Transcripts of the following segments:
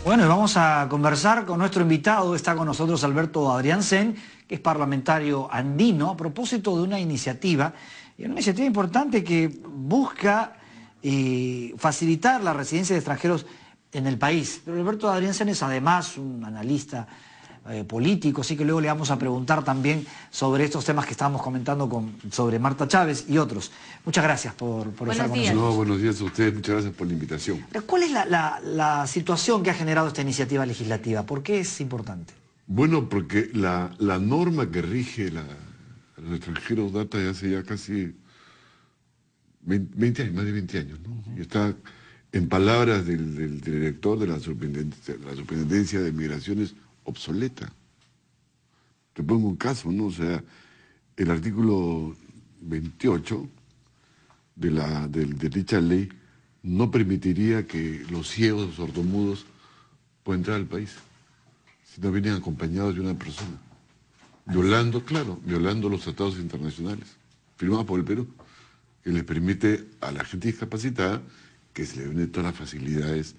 Bueno, y vamos a conversar con nuestro invitado. Está con nosotros Alberto Adriancén, que es parlamentario andino, a propósito de una iniciativa importante que busca facilitar la residencia de extranjeros en el país. Pero Alberto Adriancén es además un analista político, así que luego le vamos a preguntar también sobre estos temas que estábamos comentando sobre Marta Chávez y otros. Muchas gracias por estar con nosotros. No, buenos días a ustedes, muchas gracias por la invitación. ¿Cuál es la situación que ha generado esta iniciativa legislativa? ¿Por qué es importante? Bueno, porque la norma que rige a los extranjeros data de hace ya casi 20 años, más de 20 años, ¿no? Y está, en palabras del director de la Superintendencia de Migraciones, obsoleta. Te pongo un caso, ¿no? O sea, el artículo 28 de dicha ley no permitiría que los ciegos o sordomudos puedan entrar al país si no vienen acompañados de una persona, violando los tratados internacionales firmados por el Perú, que les permite a la gente discapacitada que se le den todas las facilidades.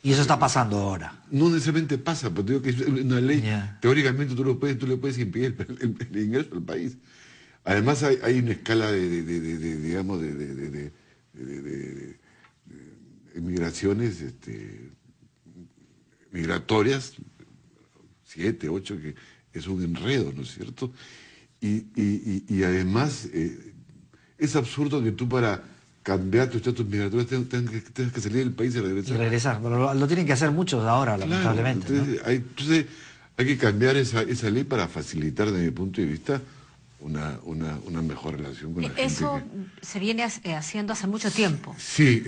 Y eso está pasando ahora. No necesariamente pasa, pero digo que es una ley, teóricamente tú le puedes impedir el ingreso al país. Además hay una escala de migraciones migratorias, 7, 8, que es un enredo, ¿no es cierto? Y además es absurdo que tú para cambiar tu estatus migratorio tengas que salir del país y regresar. Y regresar, pero lo tienen que hacer muchos ahora, lamentablemente. Claro, entonces hay que cambiar esa ley para facilitar, desde mi punto de vista, una mejor relación con la gente. Eso se viene haciendo hace mucho tiempo. Sí,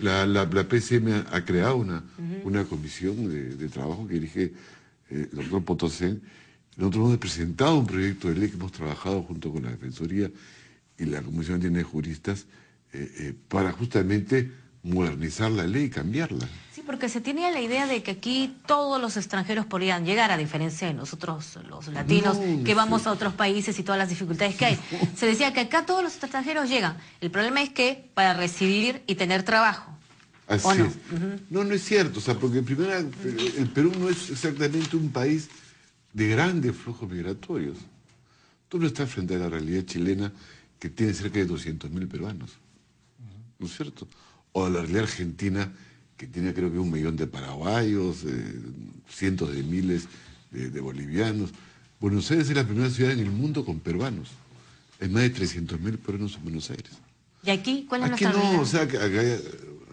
la PCM ha creado una comisión de trabajo que dirige el doctor Potosén. Nosotros hemos presentado un proyecto de ley que hemos trabajado junto con la Defensoría y la Comisión de Juristas para justamente modernizar la ley y cambiarla. Sí, porque se tenía la idea de que aquí todos los extranjeros podrían llegar, a diferencia de nosotros los latinos, que vamos a otros países y todas las dificultades que hay. Se decía que acá todos los extranjeros llegan. El problema es que para residir y tener trabajo. Así es. No es cierto, o sea, porque primero el Perú no es exactamente un país de grandes flujos migratorios. Tú no estás frente a la realidad chilena, que tiene cerca de 200.000 peruanos, ¿no es cierto? O a la realidad argentina, que tiene creo que 1 millón de paraguayos, cientos de miles de bolivianos. Buenos Aires es la primera ciudad en el mundo con peruanos. Hay más de 300.000 peruanos en Buenos Aires. ¿Y aquí cuál es nuestra realidad? Aquí no, o sea, que acá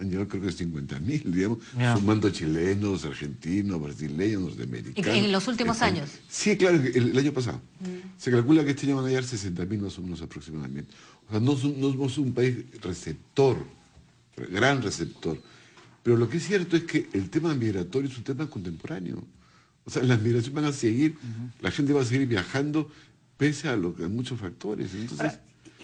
han llegado creo que 50.000, digamos, sumando chilenos, argentinos, brasileños, norteamericanos. ¿En los últimos años? Sí, claro, el año pasado. Se calcula que este año van a llegar 60.000 más o menos aproximadamente. O sea, no somos un país receptor, gran receptor. Pero lo que es cierto es que el tema migratorio es un tema contemporáneo. O sea, las migraciones van a seguir, la gente va a seguir viajando pese a muchos factores. Entonces,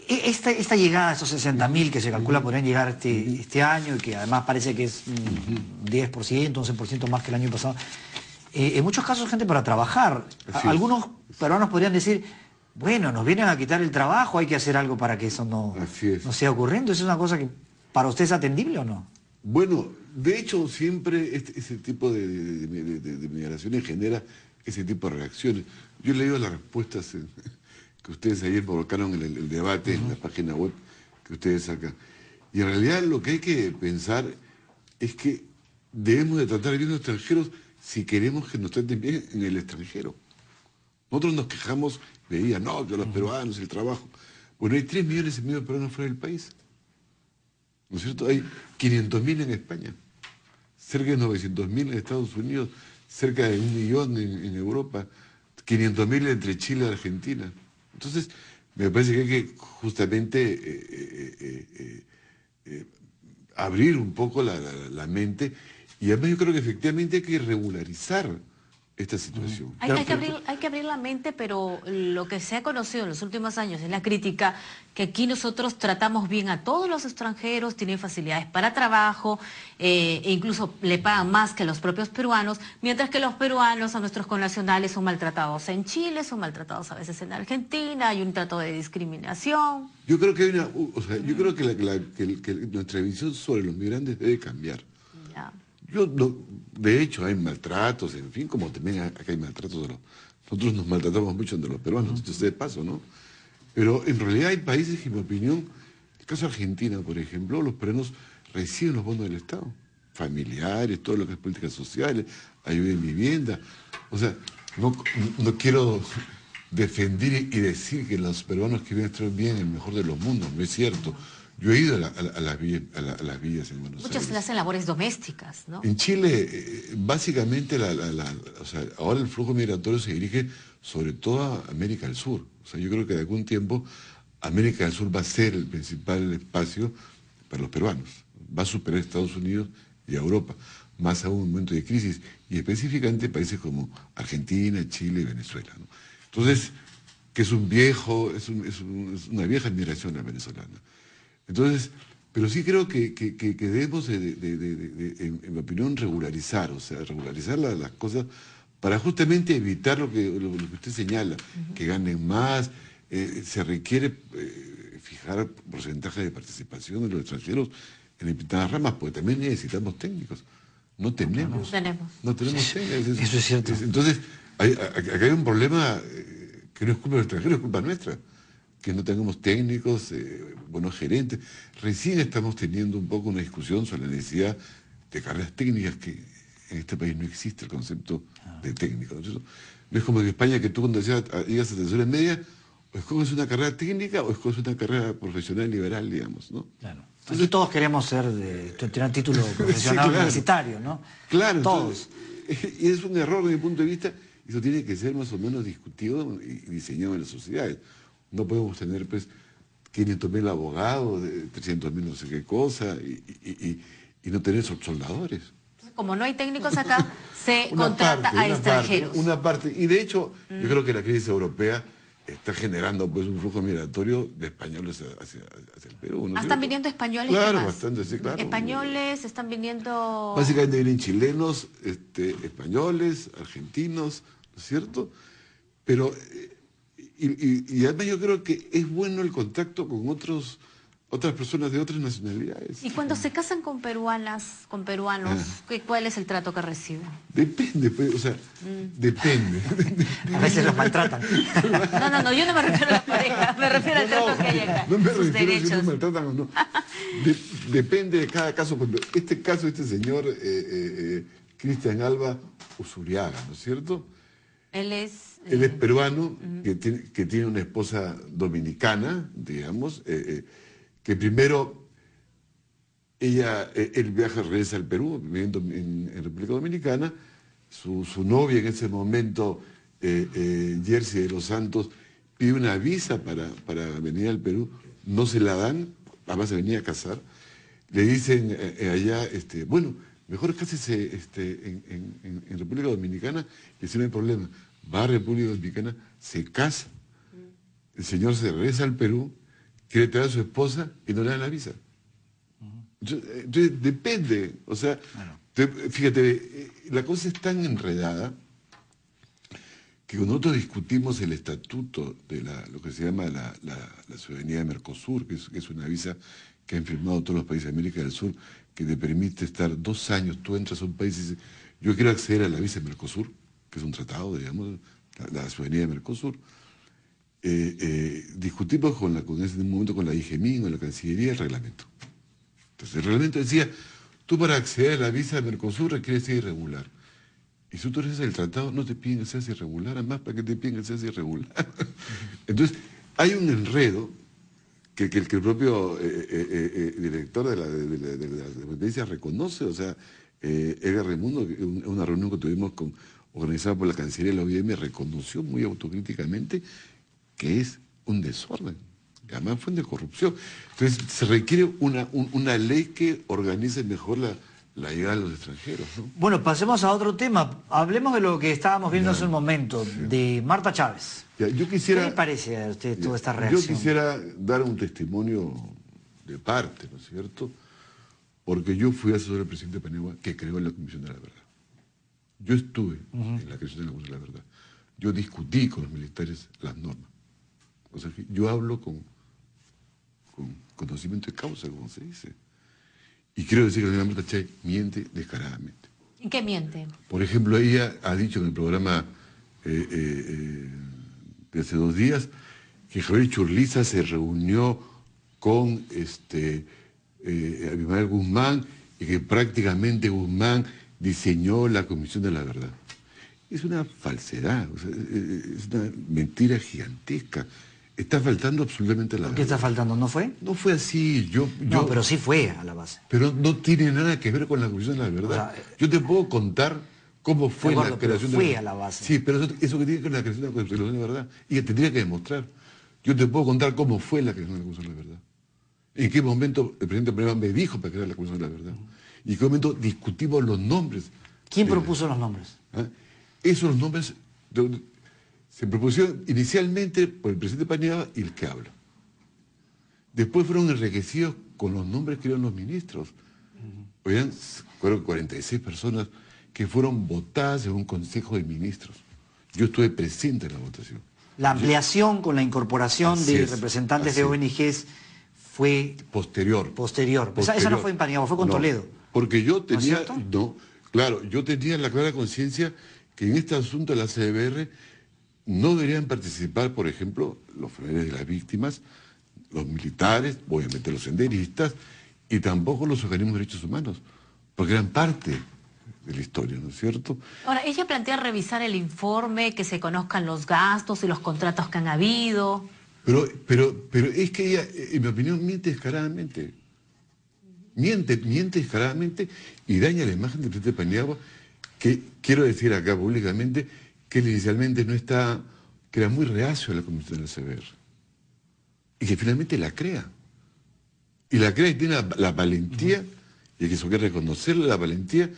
esta llegada a esos 60.000 que se calcula podrían llegar este año y que además parece que es 10%, 11% más que el año pasado. En muchos casos gente para trabajar. Algunos peruanos podrían decir, bueno, nos vienen a quitar el trabajo, hay que hacer algo para que eso no sea ocurriendo. ¿Es una cosa que para usted es atendible o no? Bueno, de hecho siempre ese tipo de migraciones genera ese tipo de reacciones. Yo he leído las respuestas que ustedes ayer provocaron en el debate en la página web que ustedes sacan. Y en realidad lo que hay que pensar es que debemos de tratar bien a los extranjeros si queremos que nos traten bien en el extranjero. Nosotros nos quejamos de ella, no, que los peruanos, el trabajo. Bueno, hay 3,5 millones de peruanos fuera del país. ¿No es cierto? Hay 500.000 en España, cerca de 900.000 en Estados Unidos, cerca de 1 millón en Europa, 500.000 entre Chile y Argentina. Entonces, me parece que hay que justamente abrir un poco la mente, y además yo creo que efectivamente hay que regularizar esta situación. Hay que abrir la mente, pero lo que se ha conocido en los últimos años es la crítica que aquí nosotros tratamos bien a todos los extranjeros, tienen facilidades para trabajo, e incluso le pagan más que los propios peruanos, mientras que los peruanos, a nuestros connacionales, son maltratados en Chile, son maltratados a veces en Argentina, hay un trato de discriminación. Yo creo que hay yo creo que nuestra visión sobre los migrantes debe cambiar. De hecho, hay maltratos, en fin, como también acá hay maltratos de los... Nosotros nos maltratamos mucho entre los peruanos, esto es de paso, ¿no? Pero en realidad hay países que, en mi opinión, en el caso de Argentina, por ejemplo, los peruanos reciben los bonos del Estado, familiares, todo lo que es políticas sociales, ayuda en vivienda. O sea, no quiero defender y decir que los peruanos que viven están bien, el mejor de los mundos, no es cierto. Yo he ido a las villas en Buenos Aires. Muchos hacen labores domésticas, ¿no? En Chile, básicamente, o sea, ahora el flujo migratorio se dirige sobre todo a América del Sur. O sea, yo creo que de algún tiempo América del Sur va a ser el principal espacio para los peruanos. Va a superar a Estados Unidos y a Europa, más aún en un momento de crisis, y específicamente países como Argentina, Chile y Venezuela, ¿no? Entonces, que es una vieja migración la venezolana. Entonces, pero sí creo que debemos, en mi opinión, regularizar, o sea, regularizar las cosas para justamente evitar lo que usted señala, que ganen más. Se requiere fijar porcentaje de participación de los extranjeros en distintas ramas, porque también necesitamos técnicos. No tenemos. No tenemos técnicos. Eso es cierto. Entonces, acá hay un problema que no es culpa del extranjero, es culpa nuestra. Que no tengamos técnicos, buenos gerentes. Recién estamos teniendo un poco una discusión sobre la necesidad de carreras técnicas, que en este país no existe el concepto de técnico, ¿no? No es como en España, que tú cuando llegas a tercera media, o escoges una carrera técnica o escoges una carrera profesional liberal, digamos, ¿no? Claro. Entonces, aquí todos queremos tener título profesional, sí, claro, universitario, ¿no? Claro. Todos. Entonces, y es un error desde mi punto de vista, y eso tiene que ser más o menos discutido y diseñado en las sociedades. No podemos tener, pues, 500.000 abogados, 300.000 no sé qué cosa, y no tener soldadores. Como no hay técnicos acá, se contrata a extranjeros. Una parte, y de hecho, yo creo que la crisis europea está generando, pues, un flujo migratorio de españoles hacia el Perú, ¿no? ¿Están viniendo españoles? Claro, bastante, sí, claro. ¿Españoles están viniendo? Básicamente vienen chilenos, españoles, argentinos, ¿no es cierto? Pero... Y además yo creo que es bueno el contacto con otras personas de otras nacionalidades. Y cuando se casan con peruanas, con peruanos, ¿cuál es el trato que reciben? Depende, pues, o sea, depende. A veces los maltratan. No, yo no me refiero a la pareja, me refiero al trato que hay acá. No me sus refiero derechos. a si nos maltratan o no. Depende de cada caso. Este caso, este señor Cristian Alba Usuriaga, ¿no es cierto? Él es peruano, que tiene una esposa dominicana, digamos, que primero él regresa al Perú, viviendo en República Dominicana. Su novia en ese momento, Jersey de los Santos, pide una visa para venir al Perú, no se la dan, además se venía a casar. Le dicen allá, bueno, mejor cásese en República Dominicana, y si no hay problema. Va a República Dominicana, se casa, el señor se regresa al Perú, quiere traer a su esposa y no le dan la visa. Entonces depende, o sea, fíjate, la cosa es tan enredada que cuando nosotros discutimos el estatuto de lo que se llama la ciudadanía de Mercosur, que es una visa que han firmado todos los países de América del Sur, que te permite estar 2 años, tú entras a un país y dices, yo quiero acceder a la visa de Mercosur, que es un tratado, digamos, la ciudadanía de Mercosur. Discutimos en ese momento con la IGMIN, con la Cancillería, el reglamento. Entonces el reglamento decía, tú para acceder a la visa de Mercosur requieres ser irregular. Y si tú eres el tratado, no te piden que seas irregular, además, ¿para qué te piden que seas irregular? Entonces, hay un enredo que el propio director de la dependencia reconoce, o sea, Edgar Raimundo, en una reunión que tuvimos organizada por la Cancillería de la OIM, reconoció muy autocríticamente que es un desorden, que además fue de corrupción. Entonces se requiere una ley que organice mejor la llegada de los extranjeros, ¿no? Bueno, pasemos a otro tema. Hablemos de lo que estábamos viendo hace un momento, de Marta Chávez. Ya, ¿qué le parece a usted toda esta reacción? Yo quisiera dar un testimonio de parte, ¿no es cierto? Porque yo fui asesor del presidente Paniagua, que creó la Comisión de la Verdad. Yo estuve en la creación de la Comisión de la Verdad. Yo discutí con los militares las normas. O sea, yo hablo con conocimiento de causa, como se dice. Y quiero decir que la señora Marta Chávez miente descaradamente. ¿En qué miente? Por ejemplo, ella ha dicho en el programa de hace 2 días que Javier Churliza se reunió con Abimael Guzmán y que prácticamente Guzmán diseñó la Comisión de la Verdad. Es una falsedad, o sea, es una mentira gigantesca. Está faltando absolutamente la ¿Por qué verdad. está faltando? ¿No fue? No fue así. No, pero sí fue a la base. Pero no tiene nada que ver con la Comisión de la Verdad. O sea, yo te puedo contar cómo fue de acuerdo, la creación pero de fue a la base. Sí, pero eso que tiene que ver con la creación de la Comisión de la Verdad. Y que tendría que demostrar. Yo te puedo contar cómo fue la creación de la Comisión de la Verdad. En qué momento el presidente Prema me dijo para crear la Comisión de la Verdad. Y en qué momento discutimos los nombres. ¿Quién propuso los nombres? Esos nombres se propusieron inicialmente por el presidente Paniagua y el que habla. Después fueron enriquecidos con los nombres que eran los ministros. Fueron 46 personas que fueron votadas en un consejo de ministros. Yo estuve presente en la votación. La ampliación con la incorporación de representantes de ONGs fue posterior. Esa no fue en Paniagua, fue con Toledo. Porque yo tenía, ¿No claro, yo tenía la clara conciencia que en este asunto de la CBR no deberían participar, por ejemplo, los familiares de las víctimas, los militares, obviamente los senderistas, y tampoco los organismos de derechos humanos, porque eran parte de la historia, ¿no es cierto? Ahora, ella plantea revisar el informe, que se conozcan los gastos y los contratos que han habido. Pero es que ella, en mi opinión, miente descaradamente. Miente descaradamente y daña la imagen del presidente Paniagua, que quiero decir acá públicamente que él inicialmente que era muy reacio a la Comisión de la CBR. Y que finalmente la crea. Y la crea y tiene la valentía, y hay que reconocerle la valentía,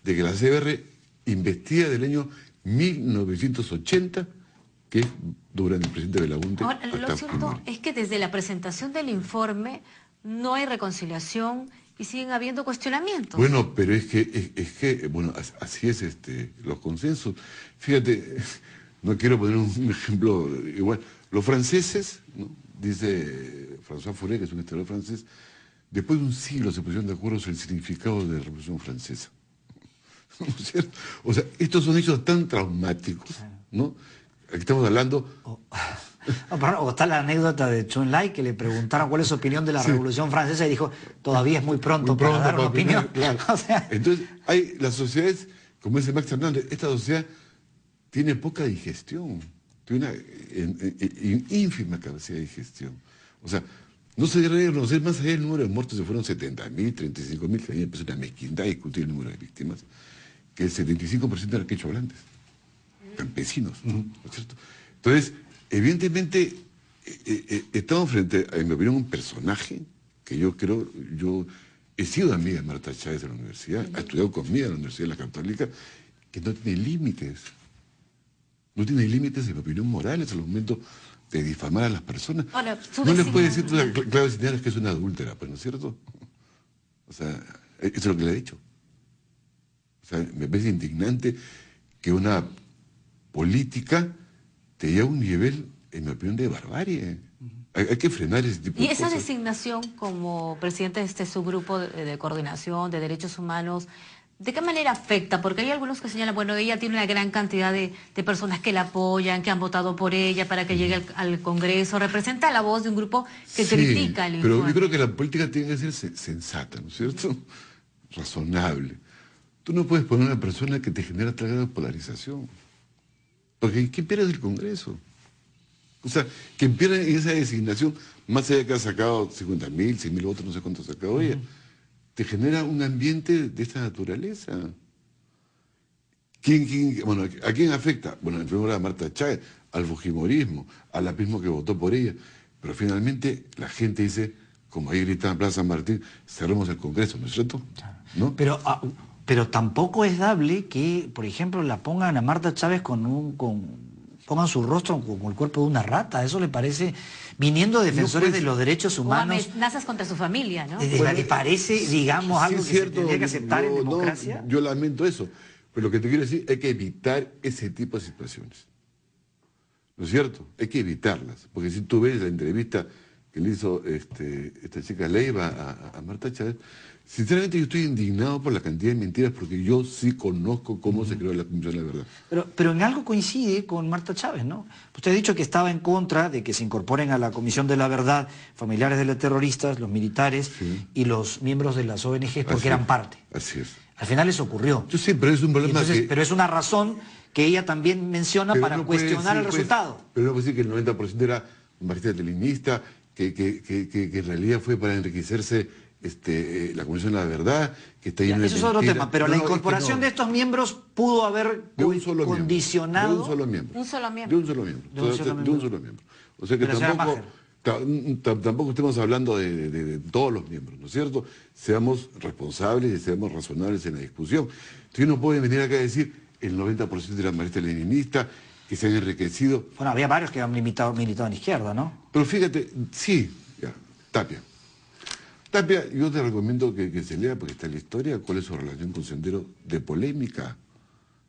de que la CBR investiga del año 1980, que es durante el presidente Belaunde. Ahora, lo cierto es que desde la presentación del informe no hay reconciliación y siguen habiendo cuestionamientos. Bueno, pero es que bueno, así es los consensos. Fíjate, no quiero poner un ejemplo igual. Los franceses, ¿no? Dice François Furet, que es un historiador francés, después de un siglo se pusieron de acuerdo sobre el significado de la Revolución Francesa. ¿No es cierto? O sea, estos son hechos tan traumáticos, ¿no? Aquí estamos hablando... O está la anécdota de Chun Lai, que le preguntaron cuál es su opinión de la Revolución Francesa y dijo, todavía es muy pronto para dar una opinión. Claro. O sea, entonces, las sociedades, como dice Max Hernández, esta sociedad tiene poca digestión, tiene una ínfima capacidad de digestión. O sea, no se debe reconocer más allá del número de muertos, se fueron 70.000, 35.000, que a mí me parece una mezquindad discutir el número de víctimas, que el 75% eran quechohablantes, campesinos, ¿no es cierto? Entonces, evidentemente, estamos frente a, en mi opinión, un personaje que yo he sido amiga de Marta Chávez en la universidad, ha estudiado conmigo en la Universidad de la Católica, que no tiene límites. No tiene límites, en mi opinión, morales al momento de difamar a las personas. Ahora, no les puede decir claro señales que es una adúltera, pues, ¿no es cierto? O sea, eso es lo que le he dicho. O sea, me parece indignante que una política te lleva a un nivel, en mi opinión, de barbarie. Hay que frenar ese tipo de cosas. Y esa designación como presidente de este subgrupo de coordinación de derechos humanos, ¿de qué manera afecta? Porque hay algunos que señalan, bueno, ella tiene una gran cantidad de personas que la apoyan, que han votado por ella para que llegue al Congreso, representa la voz de un grupo que critica el informe. Pero yo creo que la política tiene que ser sensata, ¿no es cierto? Razonable. Tú no puedes poner a una persona que te genera tal grado de polarización. Porque ¿quién pierde el Congreso? O sea, quien pierde esa designación, más allá de que ha sacado 50.000, 100.000 votos, no sé cuántos ha sacado ella, te genera un ambiente de esta naturaleza. Bueno, ¿a quién afecta? Bueno, en primer lugar a Marta Chávez, al fujimorismo, al apismo que votó por ella. Pero finalmente la gente dice, como ahí gritaban en Plaza San Martín, cerremos el Congreso, ¿no es cierto? ¿No? Pero tampoco es dable que, por ejemplo, la pongan a Marta Chávez pongan su rostro como el cuerpo de una rata. Eso le parece, viniendo defensores de los derechos humanos... O amenazas contra su familia, ¿no? ¿Le parece, digamos, algo que se tendría que aceptar en democracia? Yo lamento eso. Pero lo que te quiero decir, hay que evitar ese tipo de situaciones. ¿No es cierto? Hay que evitarlas. Porque si tú ves la entrevista que le hizo esta chica Leiva a Marta Chávez, sinceramente yo estoy indignado por la cantidad de mentiras porque yo sí conozco cómo se creó la Comisión de la Verdad. Pero en algo coincide con Marta Chávez, ¿no? Usted ha dicho que estaba en contra de que se incorporen a la Comisión de la Verdad familiares de los terroristas, los militares y los miembros de las ONGs porque eran parte. Así es. Al final eso ocurrió. Yo sí, pero es un problema Pero es una razón que ella también menciona para cuestionar el resultado. Pero no puede decir que el 90% era marxista-leninista, que en realidad fue para enriquecerse la Comisión de la Verdad, que está llena de eso es otro tema, pero la incorporación de estos miembros pudo haber condicionado... De un solo miembro. Un solo miembro. De un solo miembro. O sea que tampoco estemos hablando de todos los miembros, ¿no es cierto? Seamos responsables y seamos razonables en la discusión. Entonces no pueden venir acá a decir el 90% de la marxista leninista que se han enriquecido. Bueno, había varios que han militado en izquierda, ¿no? Pero fíjate, sí, ya, Tapia. Tapia, yo te recomiendo que se lea, porque está en la historia, cuál es su relación con Sendero de polémica.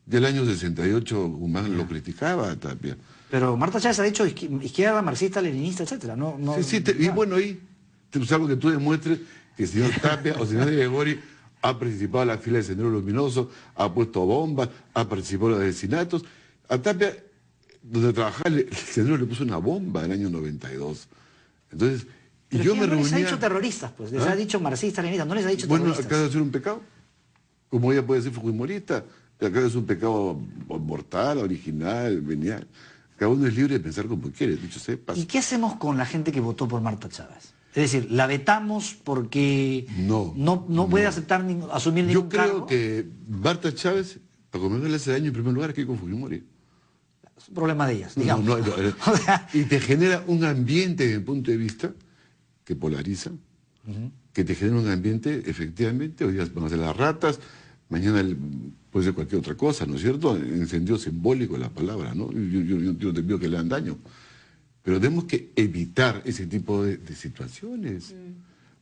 Del año 68 Humán lo criticaba a Tapia. Pero Marta Chávez ha dicho izquierda, marxista, leninista, etcétera. Y bueno, ahí es algo que tú demuestres que el señor Tapia o el señor de Gregori ha participado en la fila de Sendero Luminoso, ha puesto bombas, ha participado en los asesinatos. A Tapia, donde trabajaba, el Sendero le puso una bomba en el año 92. Entonces, pero yo me no reunía... les ha dicho terroristas, pues. Les ha dicho marxistas, leninistas, no les ha dicho terroristas. Terroristas. ¿Acaso es un pecado? Como ella puede ser fujimorista, ¿acaso es un pecado mortal, original, venial? Cada uno es libre de pensar como quiere, dicho sea. ¿Y qué hacemos con la gente que votó por Marta Chávez? Es decir, ¿la vetamos porque no puede aceptar asumir ningún cargo? Yo creo que Marta Chávez, a comer le hace daño en primer lugar que con Fujimori. Es un problema de ellas, digamos. Y te genera un ambiente, desde mi punto de vista, que polariza, que te genera un ambiente, efectivamente, hoy día van a ser las ratas, mañana puede ser cualquier otra cosa, ¿no es cierto? En sentido simbólico de la palabra, ¿no? Yo te pido que le dan daño. Pero tenemos que evitar ese tipo de situaciones,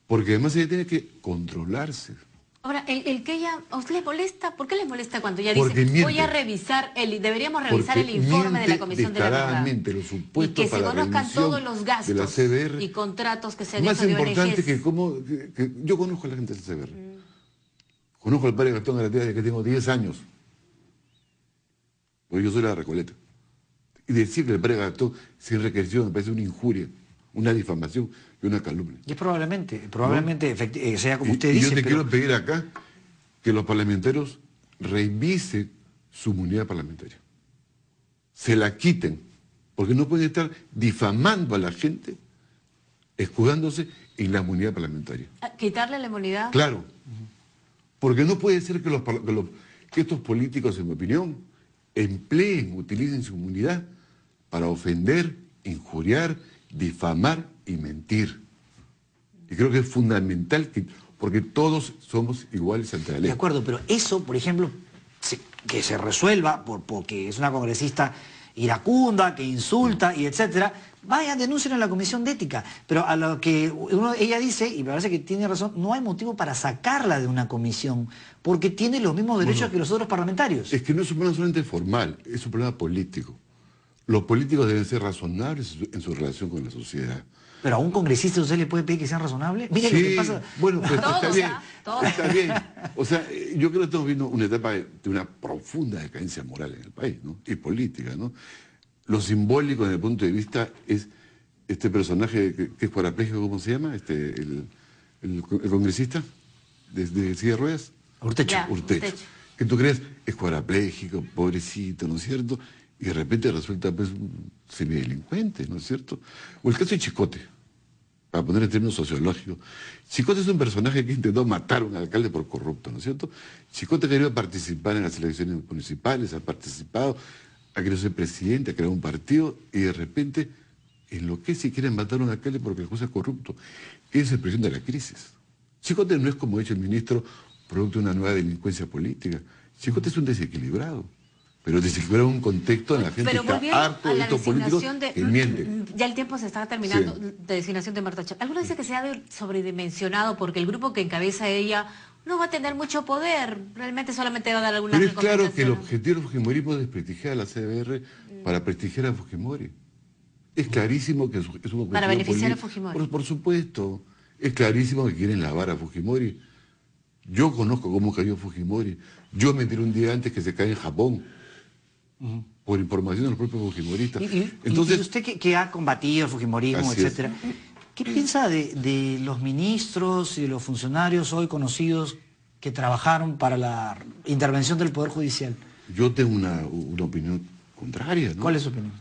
porque además ella tiene que controlarse. Ahora, el que ella, ¿a usted le molesta? ¿Por qué le molesta cuando ella Porque dice, miente. voy a revisar, deberíamos revisar el informe de la Comisión de la Verdad? Los supuestos y que se conozcan todos los gastos de la CBR, y contratos que se han más hecho de importante ONGs. que yo conozco a la gente de la CBR. Conozco al padre Gastón Garatea desde que tengo 10 años. Porque yo soy la Recoleta. Y decirle al padre Gastón sin requisición me parece una injuria, una difamación y una calumnia. Y es probablemente sea como usted y dice. Yo te quiero pedir acá que los parlamentarios revisen su inmunidad parlamentaria. Se la quiten, porque no pueden estar difamando a la gente, escudándose en la inmunidad parlamentaria. ¿Quitarle la inmunidad? Claro. Porque no puede ser que estos políticos, en mi opinión, utilicen su inmunidad para ofender, injuriar, difamar y mentir. Y creo que es fundamental, porque todos somos iguales ante la ley. De acuerdo, pero eso, por ejemplo, que se resuelva porque es una congresista iracunda, que insulta y etcétera, vayan, denuncien a la Comisión de Ética. Pero a lo que ella dice, y me parece que tiene razón, no hay motivo para sacarla de una comisión, porque tiene los mismos derechos que los otros parlamentarios. Es que no es un problema solamente formal, es un problema político. Los políticos deben ser razonables en su relación con la sociedad. Pero a un congresista usted le puede pedir que sean razonables. Mire sí, lo que pasa. Bueno, pues está bien. Todos. Está bien. O sea, yo creo que estamos viendo una etapa de una profunda decadencia moral en el país, ¿no? Y política, ¿no? Lo simbólico desde el punto de vista es este personaje que es cuadrapléjico, ¿cómo se llama? El congresista de silla de ruedas. Urtecho. Urtecho. Que tú crees es cuadrapléjico, pobrecito, ¿no es cierto? Y de repente resulta pues un semidelincuente, ¿no es cierto? O el caso de Chicote, para poner en términos sociológicos. Chicote es un personaje que intentó matar a un alcalde por corrupto, ¿no es cierto? Chicote quería participar en las elecciones municipales, ha participado, ha querido ser presidente, ha creado un partido y de repente enloquece y quiere matar a un alcalde porque el juez es corrupto. Esa es la expresión de la crisis. Chicote no es, como ha dicho el ministro, producto de una nueva delincuencia política. Chicote es un desequilibrado. Pero desequilibrado en un contexto en la gente pero está harto de estos políticos que mienten. Ya el tiempo se está terminando, Sí. de designación de Marta Chávez. Algunos dicen que se ha sobredimensionado porque el grupo que encabeza ella no va a tener mucho poder. Realmente solamente va a dar alguna Pero es claro que el recomendación. objetivo del Fujimorismo es desprestigiar a la CBR para prestigiar a Fujimori. Es clarísimo que es un objetivo Para beneficiar a político. Fujimori. Por supuesto. Es clarísimo que quieren lavar a Fujimori. Yo conozco cómo cayó Fujimori. Yo me enteré un día antes que se cae en Japón. Por información de los propios fujimoristas. Entonces, y usted que ha combatido el fujimorismo, etcétera, ¿qué piensa de los ministros y de los funcionarios hoy conocidos que trabajaron para la intervención del Poder Judicial? Yo tengo una opinión contraria, ¿no? ¿Cuál es su opinión?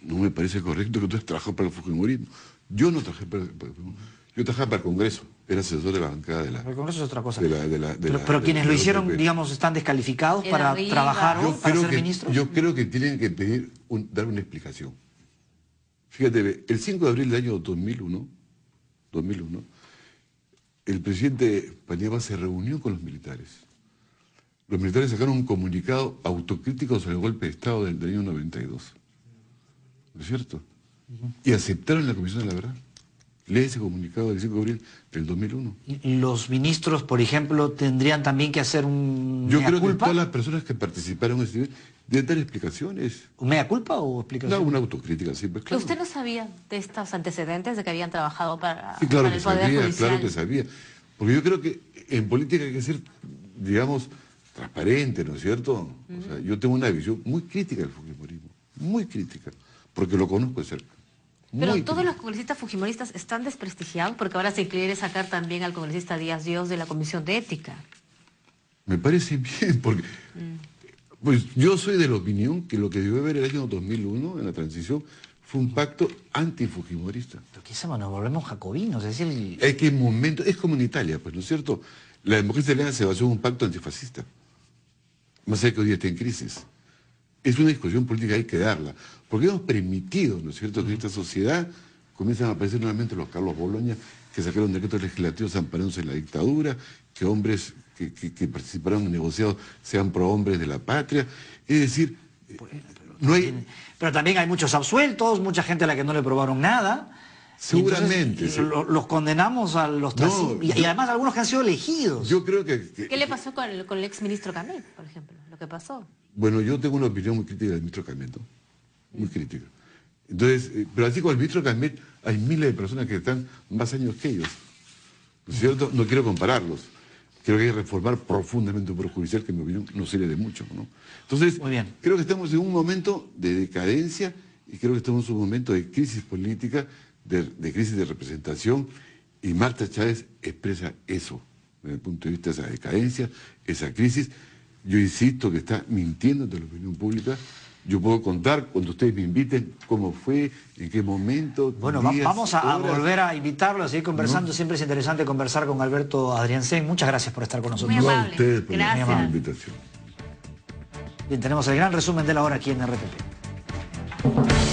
No me parece correcto que tú hayas trabajado para el fujimorismo. Yo no trabajé para el fujimorismo. Yo trabajaba para el Congreso. Era asesor de la bancada de la... El Congreso es otra cosa. Pero quienes lo hicieron, digamos, están descalificados para trabajar, para ser ministros. Yo creo que tienen que pedir, dar una explicación. Fíjate, el 5 de abril del año 2001, el presidente Paniagua se reunió con los militares. Los militares sacaron un comunicado autocrítico sobre el golpe de Estado del año 92. ¿No es cierto? Y aceptaron la Comisión de la Verdad. Lee ese comunicado del 5 de abril del 2001. ¿Y los ministros, por ejemplo, tendrían también que hacer un Yo mea creo culpa? que todas las personas que participaron en ese nivel deben dar explicaciones. ¿Un mea culpa o explicación? No, una autocrítica, sí, pues claro. ¿Usted no sabía de estos antecedentes de que habían trabajado para, Sí, claro para que el Poder sabía, Judicial? claro que sabía. Porque yo creo que en política hay que ser, digamos, transparente, ¿no es cierto? O sea, yo tengo una visión muy crítica del fujimorismo, muy crítica, porque lo conozco de cerca. Pero Muy todos crítica. los congresistas fujimoristas están desprestigiados porque ahora se quiere sacar también al congresista Díaz Dios de la Comisión de Ética. Me parece bien, porque pues yo soy de la opinión que lo que debió haber el año 2001, en la transición, fue un pacto antifujimorista. Pero quizás nos volvemos jacobinos, es decir... Es que en momento, es como en Italia, pues, ¿no es cierto? La democracia italiana se basó en un pacto antifascista. Más allá que hoy día está en crisis. Es una discusión política, hay que darla. Porque hemos permitido, ¿no es cierto?, que en esta sociedad comienzan a aparecer nuevamente los Carlos Boloña, que sacaron decretos legislativos amparándose en la dictadura, que hombres que participaron en negociados sean prohombres de la patria. Es decir, no hay... Pero también hay muchos absueltos, mucha gente a la que no le probaron nada. Seguramente. Entonces, los condenamos a los y además algunos que han sido elegidos. Yo creo que... ¿Qué le pasó con el exministro Camel, por ejemplo? Lo que pasó. Bueno, yo tengo una opinión muy crítica del ministro Calmet, ¿no? Muy crítica. Entonces, pero así como el ministro Calmet, hay miles de personas que están más años que ellos. ¿No es cierto? No quiero compararlos. Creo que hay que reformar profundamente un poder judicial que en mi opinión no sirve de mucho, ¿no? Entonces, muy bien. Creo que estamos en un momento de decadencia y creo que estamos en un momento de crisis política, de crisis de representación, y Marta Chávez expresa eso, desde el punto de vista de esa decadencia, esa crisis. Yo insisto que está mintiendo ante la opinión pública. Yo puedo contar, cuando ustedes me inviten, cómo fue, en qué momento. Bueno, días, vamos a horas. volver a invitarlo, a seguir conversando. ¿No? Siempre es interesante conversar con Alberto Adriancén. Muchas gracias por estar con nosotros. Muy No a amable. ustedes por Gracias. la invitación. Bien, tenemos el gran resumen de la hora aquí en RTP.